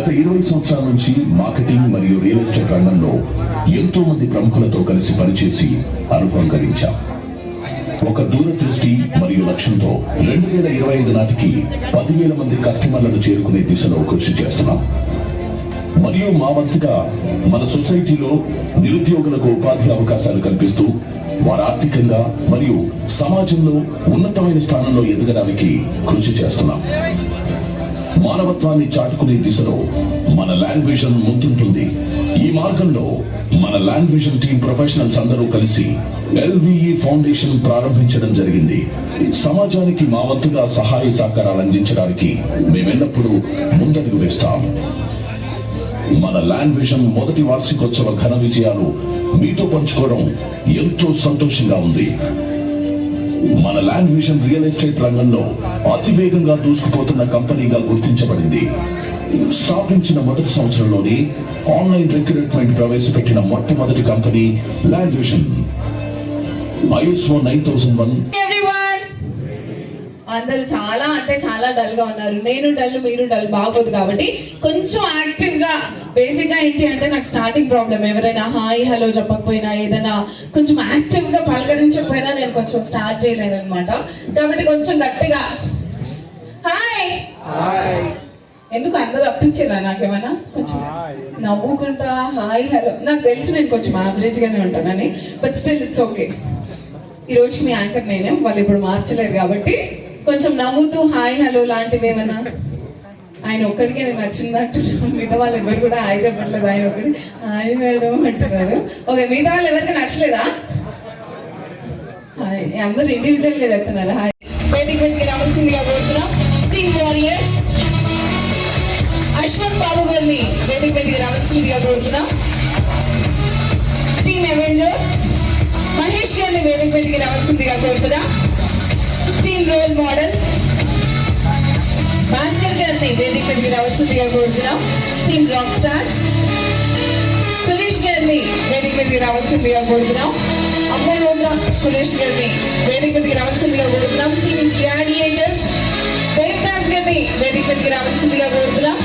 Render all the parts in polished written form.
గత 20 సంవత్సరాల నుంచి మార్కెటింగ్ మరియు రియల్ ఎస్టేట్ రంగంలో ఎంతో మంది ప్రముఖులతో కలిసి పనిచేసి అనుభవం కలిగించాం. ఒక దూరదృష్టి మరియు లక్ష్యంతో 2025 నాటికి 10,000 మంది కస్టమర్లను చేరుకునే దిశలో కృషి చేస్తున్నాం. మరియు మా వంతుగా మన సొసైటీలో నిరుద్యోగులకు ఉపాధి అవకాశాలు కల్పిస్తూ వారు ఆర్థికంగా మరియు సమాజంలో ఉన్నతమైన స్థానంలో ఎదగడానికి కృషి చేస్తున్నాం. మానవత్వాన్ని చాటుకునే దిశలో మన ల్యాండ్ విజన్ ముందుంటుంది. ఈ మార్గంలో మన ల్యాండ్ విజన్ టీం ప్రొఫెషనల్స్ అందరూ కలిసి LVE ఫౌండేషన్ ప్రారంభించడం జరిగింది. సమాజానికి మా వంతుగా సహాయ సహకారాలు అందించడానికి మేమెల్లప్పుడూ ముందడుగు వేస్తాం. మన ల్యాండ్ విజన్ మొదటి వార్షికోత్సవ ఘన విజయాలు మీతో పంచుకోవడం ఎంతో సంతోషంగా ఉంది. మన ల్యాండ్ విజన్ రియల్ ఎస్టేట్ రంగంలో అతివేగంగా దూసుకుపోతున్న కంపెనీగా గుర్తించబడింది. స్థాపించిన మొదటి సంవత్సరంలోనే ఆన్లైన్ రిక్రూట్మెంట్ ప్రవేశపెట్టిన మొట్టమొదటి కంపెనీ ల్యాండ్ విజన్. ISO 9001. అందరూ చాలా అంటే చాలా డల్ గా ఉన్నారు. నేను డల్, మీరు డల్ బాగోదు కాబట్టి కొంచెం యాక్టివ్ గా. బేసిక్ గా ఏంటి అంటే నాకు స్టార్టింగ్ ప్రాబ్లం. ఎవరైనా హాయ్ హలో చెప్పకపోయినా, ఏదైనా కొంచెం యాక్టివ్ గా పలకరించకపోయినా నేను కొంచెం స్టార్ట్ చేయలేను అనమాట. కాబట్టి కొంచెం గట్టిగా హాయ్. ఎందుకు అందరూ అప్పించారా నాకేమైనా? కొంచెం నవ్వుకుంటా హాయ్ హలో. నాకు తెలుసు నేను కొంచెం యావరేజ్ గానే ఉంటానని, బట్ స్టిల్ ఇట్స్ ఓకే. ఈ రోజుకి మీ యాంకర్ నేనే, వాళ్ళు ఇప్పుడు మార్చలేరు కాబట్టి కొంచెం నవ్వుతూ హాయ్ హలో లాంటివి ఏమైనా. ఆయన ఒక్కడికే నేను నచ్చింది అంటున్నాను, మిగతా వాళ్ళు ఎవరు కూడా హాయ్ చెప్పట్లేదు. ఆయన ఒకటి హాయ్ మేడం అంటున్నారు. ఓకే, మిగతా వాళ్ళు ఎవరికి నచ్చలేదా? హాయ్ అందరూ ఇండివిజువల్ గా చెప్తున్నారు హాయ్. వేదిక మీదకి రావాల్సిందిగా కోరుతున్నాం టీమ్ వారియర్స్. అశ్వత్ బాబు గారిని వేదిక మీదకి రావాల్సిందిగా కోరుతున్నాం. టీమ్ అవెంజర్స్ మహేష్ గారిని వేదిక మీదకి రావాల్సిందిగా కోరుతున్నాం. టీమ్ రోల్ మోడల్స్ భాస్కర్ గారిని వేదిక మీదకి రావాల్సిందిగా కోరుతున్నాం. టీమ్ రాక్ స్టార్స్ సురేష్ గారిని వేదిక మీదకి రావాల్సిందిగా కోరుతున్నాం. అమ్మాయి రోజా సురేష్ గారిని వేదిక మీదకి రావాల్సిందిగా కోరుతున్నాం. టీమ్ గ్లాడియేటర్స్ దేవదాస్ గారిని వేదిక మీదకి రావాల్సిందిగా కోరుతున్నాం.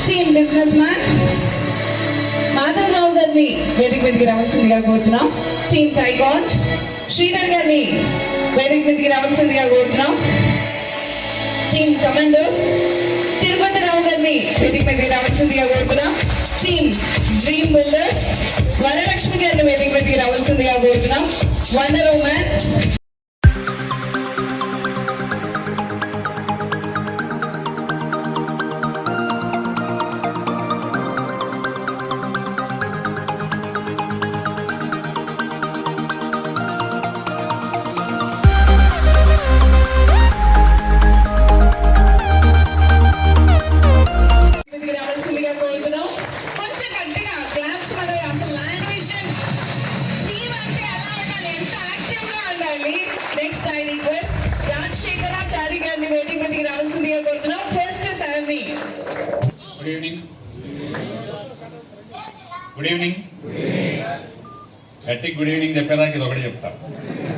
టీమ్ బిజినెస్ మ్యాన్ మాధవరావు గారిని వేదిక మీదకి రావాల్సిందిగా కోరుతున్నాం. టీమ్ టైకాన్స్ శ్రీధర్ గారిని వేదిక మీదకి రావాల్సిందిగా కోరుతున్నాం. టీమ్ కమాండోస్ తిరుపతి రావు గారిని వేదిక మీదకి రావాల్సిందిగా కోరుతున్నాం. టీమ్ డ్రీమ్ బిల్డర్స్ వరలక్ష్మి గారిని వేదిక మీదకి రావాల్సిందిగా కోరుతున్నాం. Wonder women good evening. గట్టి గుడ్ ఈవినింగ్ చెప్పేదానికి ఇది ఒకటి చెప్తా.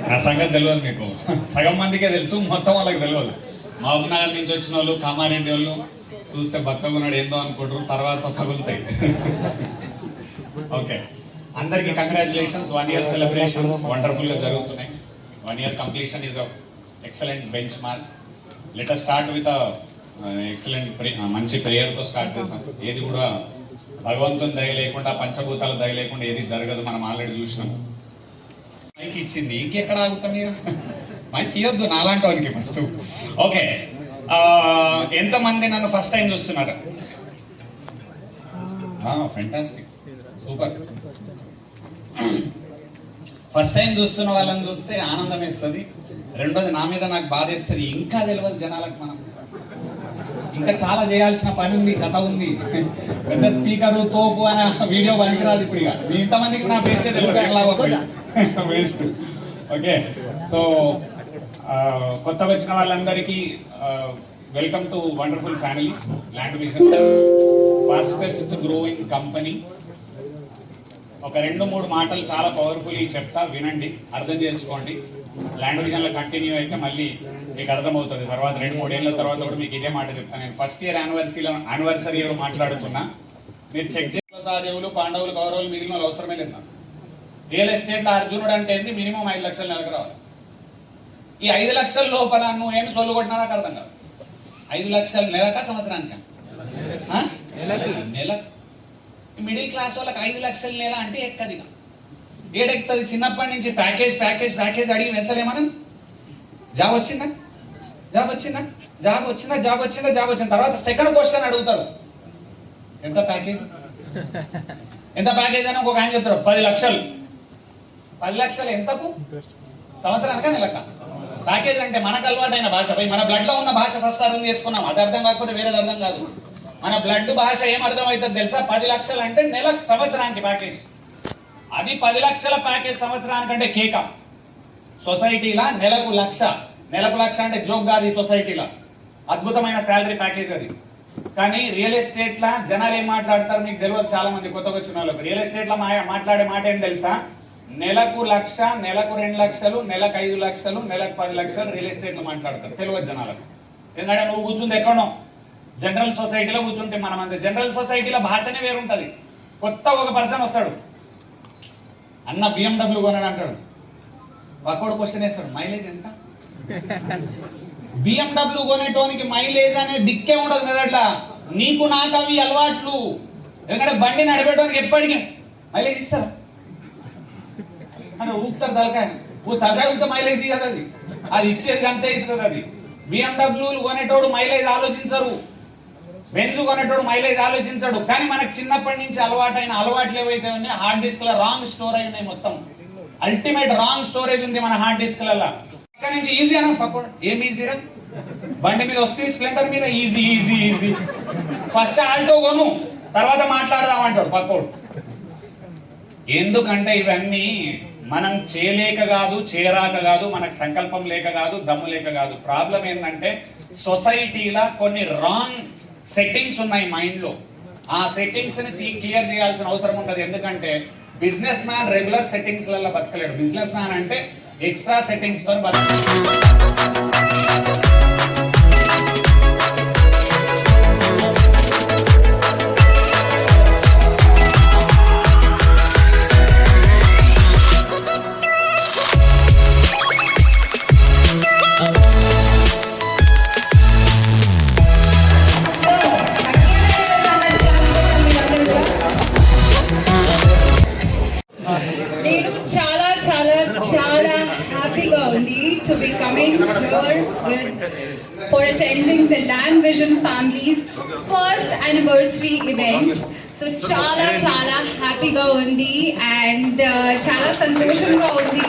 నా సంగతి తెలియదు మీకు, సగం మందికే తెలుసు, మొత్తం వాళ్ళకి తెలియదు. మహబూబ్నగర్ నుంచి వచ్చిన వాళ్ళు, కామారెడ్డి వాళ్ళు చూస్తే బక్కగున్నాడు ఏందో అనుకుంటారు, తర్వాత పగులుతాయి. ఓకే, అందరికి కంగ్రాచులేషన్స్. 1 year సెలబ్రేషన్స్ వండర్ఫుల్ గా జరుగుతున్నాయి. 1 year completion is excellent bench mark. Let us start with excellent మంచి ప్రేయర్తో స్టార్ట్ చేద్దాం. ఏది కూడా భగవంతుని దయ లేకుండా, పంచభూతాల దయ లేకుండా ఏది జరగదు. మనం ఆల్రెడీ చూసినాం. మైక్ ఇచ్చింది, ఇంకెక్కడ ఆగుతాం మీరు? మైక్ ఇవ్వద్దు నాలాంటి వారికి ఫస్ట్. ఓకే, ఎంతమంది నన్ను ఫస్ట్ టైం చూస్తున్నారు? Fantastic, super. ఫస్ట్ టైం చూస్తున్న వాళ్ళని చూస్తే ఆనందం వేస్తుంది. రెండోది నా మీద నాకు బాధ వేస్తుంది. ఇంకా తెలియదు జనాలకు, మనం ఇంకా చాలా చేయాల్సిన పని ఉంది, కథ ఉంది. పెద్ద స్పీకరు తోపు అనే వీడియో పనికిరాదు. ఇప్పుడు ఇక మీ ఇంతమందికి నా ఫేస్ తెలియదు, వేస్ట్. ఓకే, సో కొత్తగా వచ్చిన వాళ్ళందరికీ welcome to wonderful family. Land vision fastest growing company. ఒక 2-3 మాటలు చాలా పవర్ఫుల్ చెప్తా, వినండి, అర్థం చేసుకోండి. ల్యాండ్ డివిజన్లో కంటిన్యూ అయితే మళ్ళీ మీకు అర్థమవుతుంది తర్వాత 2-3 ఏళ్ళ తర్వాత కూడా మీకు ఇదే మాట చెప్తాను. నేను ఫస్ట్ ఇయర్ యానివర్సరీలో మాట్లాడుతున్నా. మీరు చెక్ చేసిన సహదేవులు పాండవులు కౌరవులు మిగిలిన వాళ్ళు అవసరమే లేదు నాకు. రియల్ ఎస్టేట్లో అర్జునుడు అంటే ఏంది, మినిమం 5 లక్షలు నెలకు రావాలి. ఈ 5 లక్షల లోపల నువ్వు ఏం సొల్లు కొట్టినా నాకు అర్థం కాదు. 5 లక్షలు నెలక సంవత్సరానికి నెలకు మిడిల్ క్లాస్ వాళ్ళకి 5 లక్షల నెల అంటే ఎక్కది ఏడెక్కుతుంది. చిన్నప్పటి నుంచి ప్యాకేజ్ ప్యాకేజ్ ప్యాకేజ్ అడిగి పెంచలేమని. జాబ్ వచ్చిందా జాబ్ వచ్చిందా జాబ్ వచ్చిందా జాబ్ వచ్చిందా జాబ్ వచ్చింది తర్వాత సెకండ్ క్వశ్చన్ అడుగుతారు, ఎంత ప్యాకేజ్ ఎంత ప్యాకేజ్ అని ఒక ఆయన చెప్తారు 10 లక్షలు. 10 లక్షలు ఎంతకు? సంవత్సరానిక నెలక? ప్యాకేజ్ అంటే మనకు అలవాటైన భాష, మన బ్లడ్ లో ఉన్న భాష ఫస్ట్ అర్థం చేసుకున్నాం. అది అర్థం కాకపోతే వేరేది అర్థం కాదు. మన బ్లడ్ భాష ఏం అర్థం అవుతుంది తెలుసా? 10 లక్షలు అంటే సంవత్సరానికి ప్యాకేజ్. అది 10 లక్షల ప్యాకేజ్ సంవత్సరానికంటే కేక. సొసైటీలా నెలకు లక్ష అంటే జోక్ కాదు. ఈ సొసైటీలో అద్భుతమైన శాలరీ ప్యాకేజ్ అది. కానీ రియల్ ఎస్టేట్ లా జనాలు ఏం మాట్లాడతారు మీకు తెలియదు. చాలా మంది కొత్తగా వచ్చిన వాళ్ళకి రియల్ ఎస్టేట్ లో మాట్లాడే మాట ఏం తెలుసా? నెలకు 1,00,000, నెలకు 2 లక్షలు, నెలకు 5 లక్షలు, నెలకు 10 లక్షలు రియల్ ఎస్టేట్ లో మాట్లాడతారు. తెలియదు జనాలకు. ఎందుకంటే నువ్వు కూర్చుంది ఎక్కడో జనరల్ సొసైటీలో కూర్చుంటే మనం అంతే. జనరల్ సొసైటీలో భాషనే వేరుంటది. కొత్త ఒక పర్సన్ వస్తాడు, అన్న BMW కొన్నాడు అంటాడు. పక్కోడు క్వశ్చన్ వేస్తాడు, మైలేజ్ ఎంత? BMW కొనేటోనికి మైలేజ్ అనే దిక్కే ఉండదు మెదట్లా. నీకు నాకు అవి అలవాట్లు. ఎందుకంటే బండి నడిపేటోనికి ఎప్పటికీ మైలేజ్ ఇస్తారు అని ఊపుతారు తలకాయ. తలకాయ ఊపితే మైలేజ్ ఇవ్వదు. అది ఇచ్చేది అంతే ఇస్తుంది. అది BMW కొనేటోడు మైలేజ్ ఆలోచించరు, బెంజ్ కొనేటోడు మైలేజ్ ఆలోచించడు. కానీ మనకు చిన్నప్పటి నుంచి అలవాటైన అలవాట్లు ఏవైతే ఉన్నాయో హార్డ్ డిస్క్ లో రాంగ్ స్టోర్ అయి ఉన్నాయి. మొత్తం అల్టిమేట్ రాంగ్ స్టోరేజ్ ఉంది మన హార్డ్ డిస్క్ లలో. అక్కడ నుంచి ఈజీ అన్న పక్కన ఏం ఈజీరా? బండి మీద వస్తే స్ప్లెండర్ మీద easy easy easy. First Alto కొను, తర్వాత మాట్లాడదాం అంటాడు పక్కోడు. ఎందుకంటే ఇవన్నీ మనం చేయలేక కాదు, చేరాక కాదు, మనకు సంకల్పం లేక కాదు, దమ్ము లేక కాదు. ప్రాబ్లం ఏంటంటే సొసైటీలో కొన్ని రాంగ్ సెట్టింగ్స్ ఉన్నాయి మైండ్ లో. ఆ సెట్టింగ్స్ ని క్లియర్ చేయాల్సిన అవసరం ఉంటుంది. ఎందుకంటే బిజినెస్ మ్యాన్ రెగ్యులర్ సెట్టింగ్స్ లలో బతకలేడు. బిజినెస్ మ్యాన్ అంటే ఎక్స్ట్రా సెట్టింగ్స్ తో నేను చాలా చాలా చాలా హ్యాపీగా ఉంది to be coming here for attending the Land Vision family's first anniversary event. So చాలా చాలా హ్యాపీగా ఉంది and చాలా సంతోషంగా ఉంది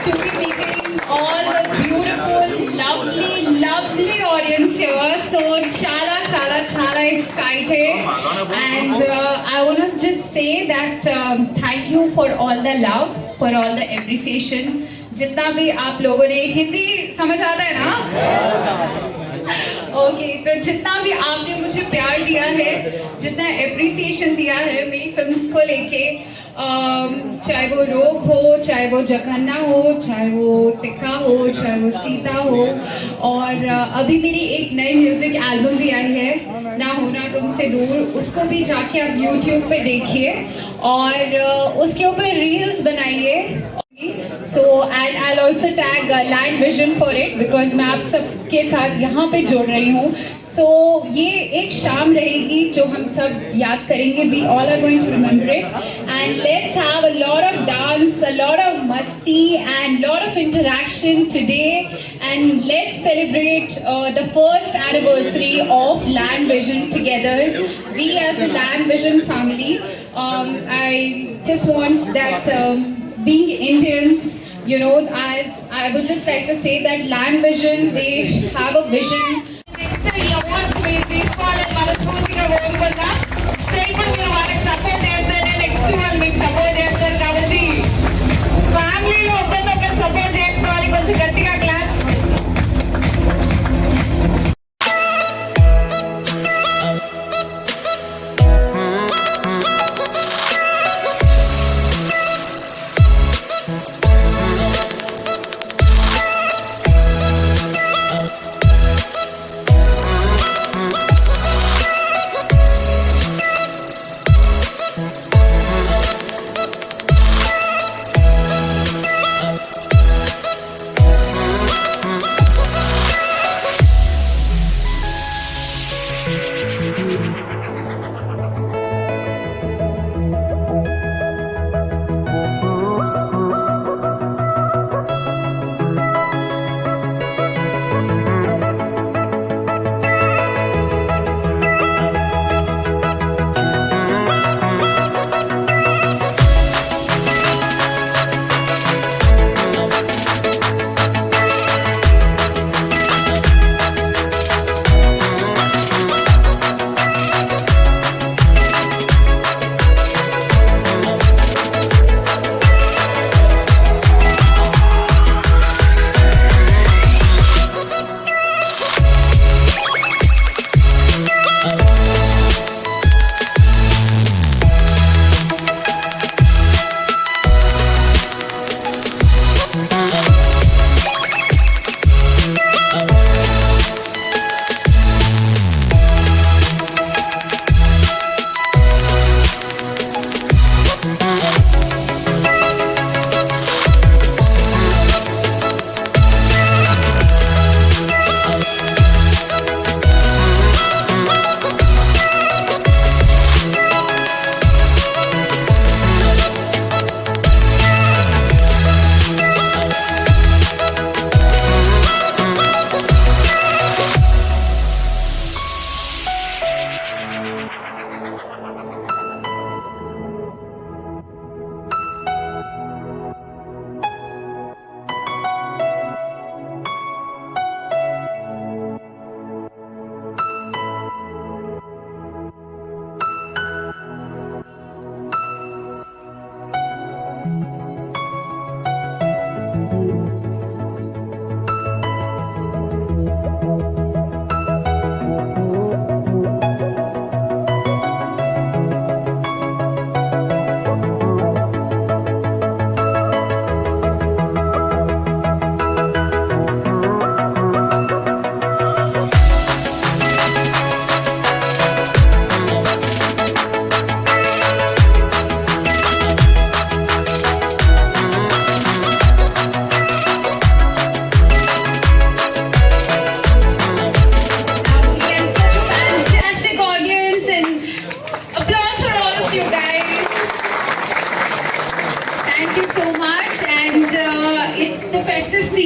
to be meeting all the beautiful, lovely audience here. So chala excited, and I want to just say that thank you for all the love, for all the appreciation. जितना भी आप लोगों ने हिंदी समझ आता है ना? ओके, तो जितना भी आपने मुझे प्यार दिया है, जितना एप्रिसिएशन दिया है मेरी फिल्म्स को लेके, चाहे वो रोग हो, चाहे वो जघन्ना हो, चाहे वो तिखा हो, चाहे वो सीता हो, और अभी मेरी एक नई म्यूजिक एल्बम भी आई है, ना होना तुमसे दूर. उसको भी जाके आप YouTube पे देखिए और उसके ऊपर रील्स बनाइए. So and I'll also tag Land Vision for it because मैं आप सबके साथ यहाँ पे जोड़ रही हूँ. So ये एक शाम रहेगी जो हम सब याद करेंगे. We all are going to remember it, and let's have a lot of dance, a lot of masti, and lot of interaction today, and let's celebrate the first anniversary of Land Vision together. We as a Land Vision family, I just want that. Being Indians, you know, as I would just like to say that Land Vision, they have a vision. Next ఈ awards మీరు తీసుకోవాలని మనస్ఫూర్తిగా కోరుకుందాం. So ఇప్పుడు మీరు వాళ్ళకి support చేస్తారు, next వాళ్ళు మీకు సపోర్ట్ చేస్తారు. కాబట్టి ఫ్యామిలీలో ఒకరినొకరు సపోర్ట్ చేసుకోవాలి. కొంచెం గట్టిగా claps.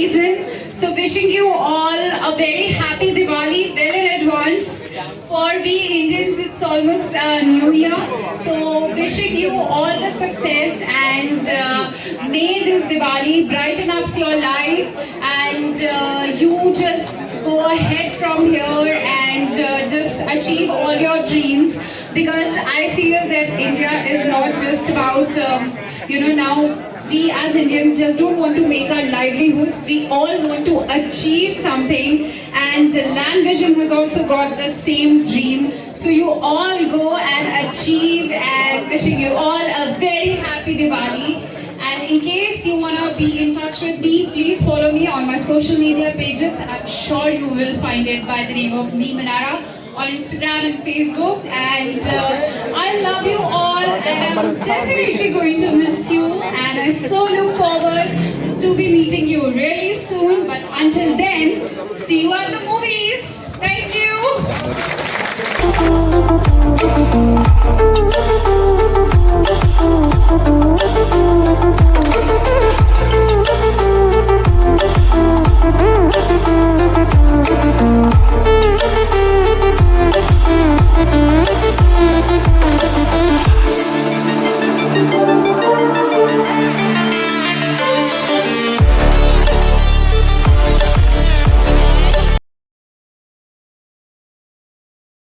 season. So wishing you all a very happy Diwali well in advance. For we Indians, it's almost New Year. So wishing you all the success and may this Diwali brighten up your life and you just go ahead from here and just achieve all your dreams. Because I feel that India is not just about, now we as Indians just don't want to make our livelihoods. We all want to achieve something, and Land Vision has also got the same dream. So you all go and achieve, and wishing you all a very happy Diwali. And in case you want to be in touch with me, please follow me on my social media pages. I'm sure you will find it by the name of Nee Manara on Instagram and Facebook. And I love you all, and I'm definitely going to miss you, and I so look forward to be meeting you really soon. But until then, see you at the movies.